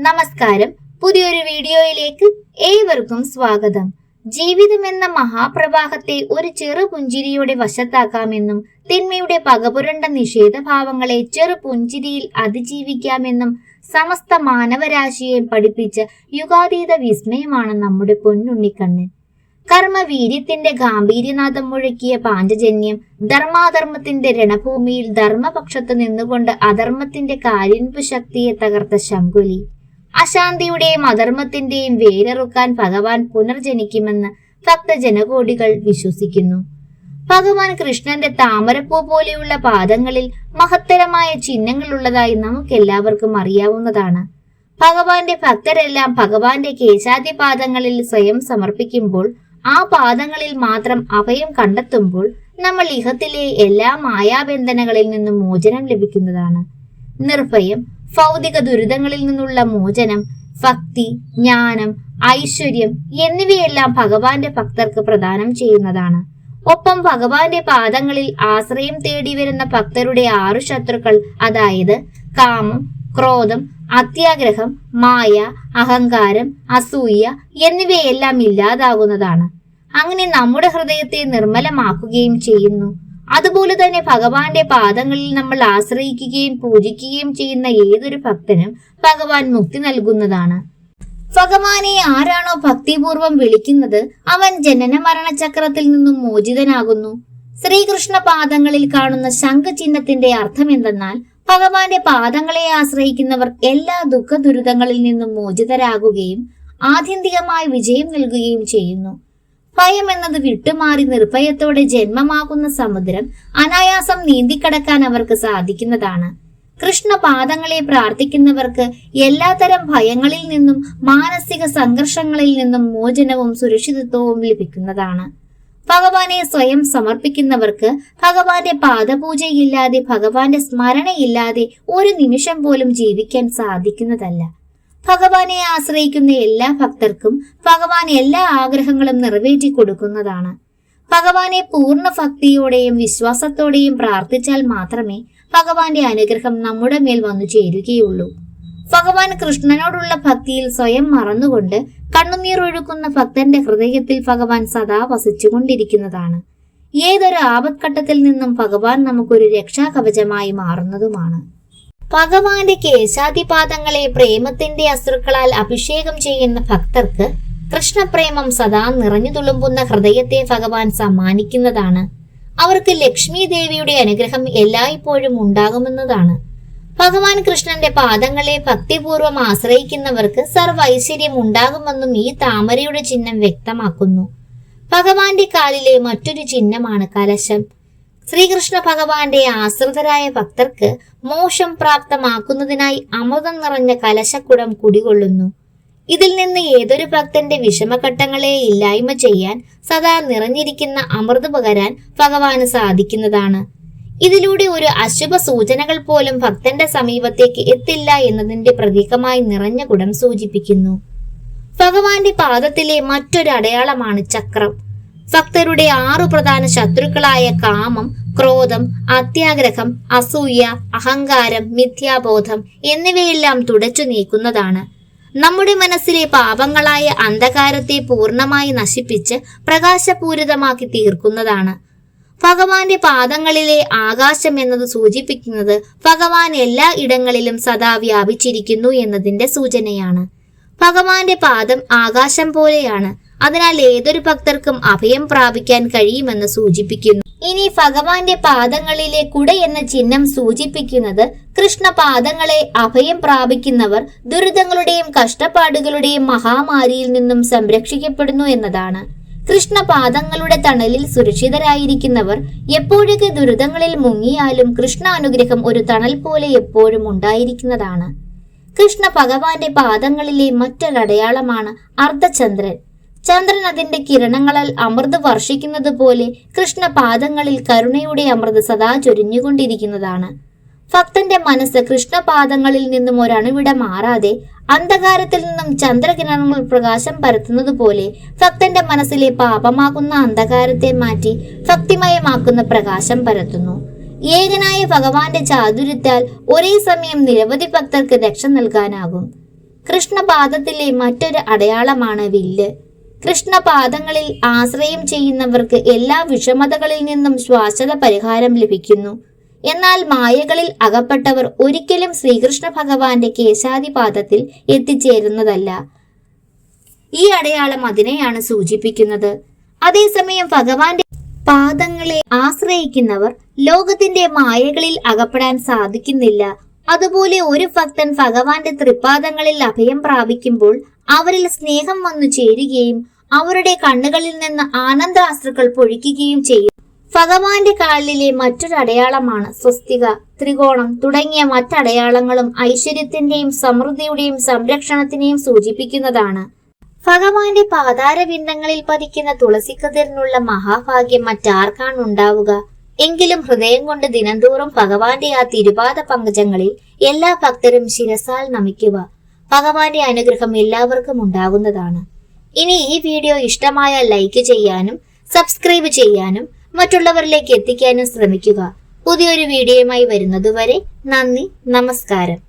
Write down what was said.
നമസ്കാരം. പുതിയൊരു വീഡിയോയിലേക്ക് ഏവർക്കും സ്വാഗതം. ജീവിതം എന്ന മഹാപ്രവാഹത്തെ ഒരു ചെറു പുഞ്ചിരിയോടെ വശത്താക്കാമെന്നും തിന്മയുടെ പകപുരണ്ട നിഷേധഭാവങ്ങളെ ചെറു പുഞ്ചിരിയിൽ അതിജീവിക്കാമെന്നും സമസ്ത മാനവരാശിയെ പഠിപ്പിച്ച യുഗാതീത വിസ്മയമാണ് നമ്മുടെ പൊന്നുണ്ണിക്കണ്ണൻ. കർമ്മവീര്യത്തിന്റെ ഗാംഭീര്യനാഥം മുഴക്കിയ പാഞ്ചജന്യം, ധർമാധർമ്മത്തിന്റെ രണഭൂമിയിൽ ധർമ്മപക്ഷത്ത് നിന്നുകൊണ്ട് അധർമ്മത്തിന്റെ കാലിൻപു ശക്തിയെ തകർത്ത ശങ്കുലി, അശാന്തിയുടെയും അധർമ്മത്തിന്റെയും വേരറുക്കാൻ ഭഗവാൻ പുനർജനിക്കുമെന്ന് ഭക്തജനകോടികൾ വിശ്വസിക്കുന്നു. ഭഗവാൻ കൃഷ്ണന്റെ താമരപ്പൂ പോലെയുള്ള പാദങ്ങളിൽ മഹത്തരമായ ചിഹ്നങ്ങളുള്ളതായി നമുക്കെല്ലാവർക്കും അറിയാവുന്നതാണ്. ഭഗവാന്റെ ഭക്തരെല്ലാം ഭഗവാന്റെ കേശാദിപാദങ്ങളിൽ സ്വയം സമർപ്പിക്കുമ്പോൾ, ആ പാദങ്ങളിൽ മാത്രം അഭയം കണ്ടെത്തുമ്പോൾ നമ്മൾ ഇഹത്തിലെ എല്ലാ മായാബന്ധനങ്ങളിൽ നിന്നും മോചനം ലഭിക്കുന്നതാണ്. നിർഭയം ഭൗതിക ദുരിതങ്ങളിൽ നിന്നുള്ള മോചനം, ഭക്തി, ജ്ഞാനം, ഐശ്വര്യം എന്നിവയെല്ലാം ഭഗവാന്റെ ഭക്തർക്ക് പ്രദാനം ചെയ്യുന്നതാണ്. ഒപ്പം ഭഗവാന്റെ പാദങ്ങളിൽ ആശ്രയം തേടി വരുന്ന ഭക്തരുടെ 6 ശത്രുക്കൾ, അതായത് കാമം, ക്രോധം, അത്യാഗ്രഹം, മായ, അഹങ്കാരം, അസൂയ എന്നിവയെല്ലാം ഇല്ലാതാകുന്നതാണ്. അങ്ങനെ നമ്മുടെ ഹൃദയത്തെ നിർമ്മലമാക്കുകയും ചെയ്യുന്നു. അതുപോലെ തന്നെ ഭഗവാന്റെ പാദങ്ങളിൽ നമ്മൾ ആശ്രയിക്കുകയും പൂജിക്കുകയും ചെയ്യുന്ന ഏതൊരു ഭക്തനും ഭഗവാൻ മുക്തി നൽകുന്നതാണ്. ഭഗവാനെ ആരാണോ ഭക്തിപൂർവം വിളിക്കുന്നത്, അവൻ ജനന മരണചക്രത്തിൽ നിന്നും മോചിതനാകുന്നു. ശ്രീകൃഷ്ണ പാദങ്ങളിൽ കാണുന്ന ശംഖചിഹ്നത്തിന്റെ അർത്ഥം എന്തെന്നാൽ, ഭഗവാന്റെ പാദങ്ങളെ ആശ്രയിക്കുന്നവർ എല്ലാ ദുഃഖ ദുരിതങ്ങളിൽ നിന്നും മോചിതരാകുകയും ആത്യന്തികമായ വിജയം നൽകുകയും ചെയ്യുന്നു. ഭയം എന്നത് വിട്ടുമാറി നിർഭയത്തോടെ ജന്മമാകുന്ന സമുദ്രം അനായാസം നീന്തിക്കടക്കാൻ അവർക്ക് സാധിക്കുന്നതാണ്. കൃഷ്ണ പാദങ്ങളെ പ്രാർത്ഥിക്കുന്നവർക്ക് എല്ലാത്തരം ഭയങ്ങളിൽ നിന്നും മാനസിക സംഘർഷങ്ങളിൽ നിന്നും മോചനവും സുരക്ഷിതത്വവും ലഭിക്കുന്നതാണ്. ഭഗവാനെ സ്വയം സമർപ്പിക്കുന്നവർക്ക് ഭഗവാന്റെ പാദപൂജയില്ലാതെ, ഭഗവാന്റെ സ്മരണയില്ലാതെ ഒരു നിമിഷം പോലും ജീവിക്കാൻ സാധിക്കുന്നതല്ല. ഭഗവാനെ ആശ്രയിക്കുന്ന എല്ലാ ഭക്തർക്കും ഭഗവാൻ എല്ലാ ആഗ്രഹങ്ങളും നിറവേറ്റി കൊടുക്കുന്നതാണ്. ഭഗവാനെ പൂർണ്ണ ഭക്തിയോടെയും വിശ്വാസത്തോടെയും പ്രാർത്ഥിച്ചാൽ മാത്രമേ ഭഗവാന്റെ അനുഗ്രഹം നമ്മുടെ മേൽ വന്നു ചേരുകയുള്ളൂ. ഭഗവാൻ കൃഷ്ണനോടുള്ള ഭക്തിയിൽ സ്വയം മറന്നുകൊണ്ട് കണ്ണുനീർ ഒഴുക്കുന്ന ഭക്തന്റെ ഹൃദയത്തിൽ ഭഗവാൻ സദാ വസിച്ചുകൊണ്ടിരിക്കുന്നതാണ്. ഏതൊരു ആപത്ഘട്ടത്തിൽ നിന്നും ഭഗവാൻ നമുക്കൊരു രക്ഷാകവചമായി മാറുന്നതുമാണ്. ഭഗവാന്റെ കേശാദിപാദങ്ങളെ പ്രേമത്തിന്റെ അശ്രുക്കളാൽ അഭിഷേകം ചെയ്യുന്ന ഭക്തർക്ക് കൃഷ്ണപ്രേമം സദാ നിറഞ്ഞു തുളുമ്പുന്ന ഹൃദയത്തെ ഭഗവാൻ സമ്മാനിക്കുന്നതാണ്. അവർക്ക് ലക്ഷ്മി ദേവിയുടെ അനുഗ്രഹം എല്ലായ്പ്പോഴും ഉണ്ടാകുമെന്നതാണ്. ഭഗവാൻ കൃഷ്ണന്റെ പാദങ്ങളെ ഭക്തിപൂർവം ആശ്രയിക്കുന്നവർക്ക് സർവ്വ ഐശ്വര്യം ഉണ്ടാകുമെന്നും ഈ താമരയുടെ ചിഹ്നം വ്യക്തമാക്കുന്നു. ഭഗവാന്റെ കാലിലെ മറ്റൊരു ചിഹ്നമാണ് കലശം. ശ്രീകൃഷ്ണ ഭഗവാന്റെ ആശ്രിതരായ ഭക്തർക്ക് മോക്ഷം പ്രാപ്തമാക്കുന്നതിനായി അമൃതം നിറഞ്ഞ കലശക്കുടം കുടികൊള്ളുന്നു. ഇതിൽ നിന്ന് ഏതൊരു ഭക്തന്റെ വിഷമഘട്ടങ്ങളെ ഇല്ലായ്മ ചെയ്യാൻ, സദാ നിറഞ്ഞിരിക്കുന്ന അമൃത് പകരാൻ ഭഗവാന് സാധിക്കുന്നതാണ്. ഇതിലൂടെ ഒരു അശുഭ സൂചനകൾ പോലും ഭക്തന്റെ സമീപത്തേക്ക് എത്തില്ല എന്നതിന്റെ പ്രതീകമായി നിറഞ്ഞ കുടം സൂചിപ്പിക്കുന്നു. ഭഗവാന്റെ പാദത്തിലെ മറ്റൊരു അടയാളമാണ് ചക്രം. ഭക്തരുടെ 6 പ്രധാന ശത്രുക്കളായ കാമം, ക്രോധം, അത്യാഗ്രഹം, അസൂയ, അഹങ്കാരം, മിഥ്യാബോധം എന്നിവയെല്ലാം തുടച്ചു നീക്കുന്നതാണ്. നമ്മുടെ മനസ്സിലെ പാപങ്ങളായ അന്ധകാരത്തെ പൂർണ്ണമായി നശിപ്പിച്ച് പ്രകാശപൂരിതമാക്കി തീർക്കുന്നതാണ്. ഭഗവാന്റെ പാദങ്ങളിലെ ആകാശം എന്നത് സൂചിപ്പിക്കുന്നത് ഭഗവാൻ എല്ലാ ഇടങ്ങളിലും സദാ വ്യാപിച്ചിരിക്കുന്നു എന്നതിന്റെ സൂചനയാണ്. ഭഗവാന്റെ പാദം ആകാശം പോലെയാണ്. അതിനാൽ ഏതൊരു ഭക്തർക്കും അഭയം പ്രാപിക്കാൻ കഴിയുമെന്ന് സൂചിപ്പിക്കുന്നു. ഇനി ഭഗവാന്റെ പാദങ്ങളിലെ കുട എന്ന ചിഹ്നം സൂചിപ്പിക്കുന്നത് കൃഷ്ണപാദങ്ങളെ അഭയം പ്രാപിക്കുന്നവർ ദുരിതങ്ങളുടെയും കഷ്ടപ്പാടുകളുടെയും മഹാമാരിയിൽ നിന്നും സംരക്ഷിക്കപ്പെടുന്നു എന്നതാണ്. കൃഷ്ണപാദങ്ങളുടെ തണലിൽ സുരക്ഷിതരായിരിക്കുന്നവർ എപ്പോഴൊക്കെ ദുരിതങ്ങളിൽ മുങ്ങിയാലും കൃഷ്ണ അനുഗ്രഹം ഒരു തണൽ പോലെ എപ്പോഴും ഉണ്ടായിരിക്കുന്നതാണ്. കൃഷ്ണ ഭഗവാന്റെ പാദങ്ങളിലെ മറ്റൊരടയാളമാണ് അർദ്ധചന്ദ്രൻ. ചന്ദ്രൻ അതിന്റെ കിരണങ്ങളാൽ അമൃത് വർഷിക്കുന്നത് പോലെ കൃഷ്ണപാദങ്ങളിൽ കരുണയുടെ അമൃത് സദാ ചൊരിഞ്ഞുകൊണ്ടിരിക്കുന്നതാണ്. ഭക്തന്റെ മനസ്സ് കൃഷ്ണപാദങ്ങളിൽ നിന്നും ഒരണുവിട മാറാതെ അന്ധകാരത്തിൽ നിന്നും ചന്ദ്രകിരണങ്ങൾ പ്രകാശം പരത്തുന്നത് പോലെ ഭക്തന്റെ മനസ്സിലെ പാപമാകുന്ന അന്ധകാരത്തെ മാറ്റി ഭക്തിമയമാക്കുന്ന പ്രകാശം പരത്തുന്നു. ഏകനായ ഭഗവാന്റെ ചാതുര്യത്താൽ ഒരേ സമയം നിരവധി ഭക്തർക്ക് രക്ഷ നൽകാനാകും. കൃഷ്ണപാദത്തിലെ മറ്റൊരു അടയാളമാണ് വില്ല്. കൃഷ്ണപാദങ്ങളിൽ ആശ്രയം ചെയ്യുന്നവർക്ക് എല്ലാ വിഷമതകളിൽ നിന്നും ശാശ്വത പരിഹാരം ലഭിക്കുന്നു. എന്നാൽ മായകളിൽ അകപ്പെട്ടവർ ഒരിക്കലും ശ്രീകൃഷ്ണ ഭഗവാന്റെ കേശാദിപാദത്തിൽ എത്തിച്ചേരുന്നതല്ല. ഈ അടയാളം അതിനെയാണ് സൂചിപ്പിക്കുന്നത്. അതേസമയം ഭഗവാന്റെ പാദങ്ങളെ ആശ്രയിക്കുന്നവർ ലോകത്തിന്റെ മായകളിൽ അകപ്പെടാൻ സാധിക്കുന്നില്ല. അതുപോലെ ഒരു ഭക്തൻ ഭഗവാന്റെ തൃപ്പാദങ്ങളിൽ അഭയം പ്രാപിക്കുമ്പോൾ അവരിൽ സ്നേഹം വന്നു ചേരുകയും അവരുടെ കണ്ണുകളിൽ നിന്ന് ആനന്ദാശ്രുക്കൾ പൊഴിക്കുകയും ചെയ്യും. ഭഗവാന്റെ കാലിലെ മറ്റൊരു അടയാളമാണ് സ്വസ്തിക, ത്രികോണം തുടങ്ങിയ മറ്റടയാളങ്ങളും ഐശ്വര്യത്തിന്റെയും സമൃദ്ധിയുടെയും സംരക്ഷണത്തിനെയും സൂചിപ്പിക്കുന്നതാണ്. ഭഗവാന്റെ പാതാരവിന്ദങ്ങളിൽ പതിക്കുന്ന തുളസിക്കതിരിനുള്ള മഹാഭാഗ്യം മറ്റാർക്കാണ് ഉണ്ടാവുക? എങ്കിലും ഹൃദയം കൊണ്ട് ദിനംതോറും ഭഗവാന്റെ ആ തിരുപാദ പങ്കജങ്ങളിൽ എല്ലാ ഭക്തരും ശിരസാൽ നമിക്കുക. ഭഗവാന്റെ അനുഗ്രഹം എല്ലാവർക്കും ഉണ്ടാകുന്നതാണ്. ഇനി ഈ വീഡിയോ ഇഷ്ടമായാൽ ലൈക്ക് ചെയ്യാനും സബ്സ്ക്രൈബ് ചെയ്യാനും മറ്റുള്ളവരിലേക്ക് എത്തിക്കാനും ശ്രമിക്കുക. പുതിയൊരു വീഡിയോയുമായി വരുന്നതുവരെ നന്ദി, നമസ്കാരം.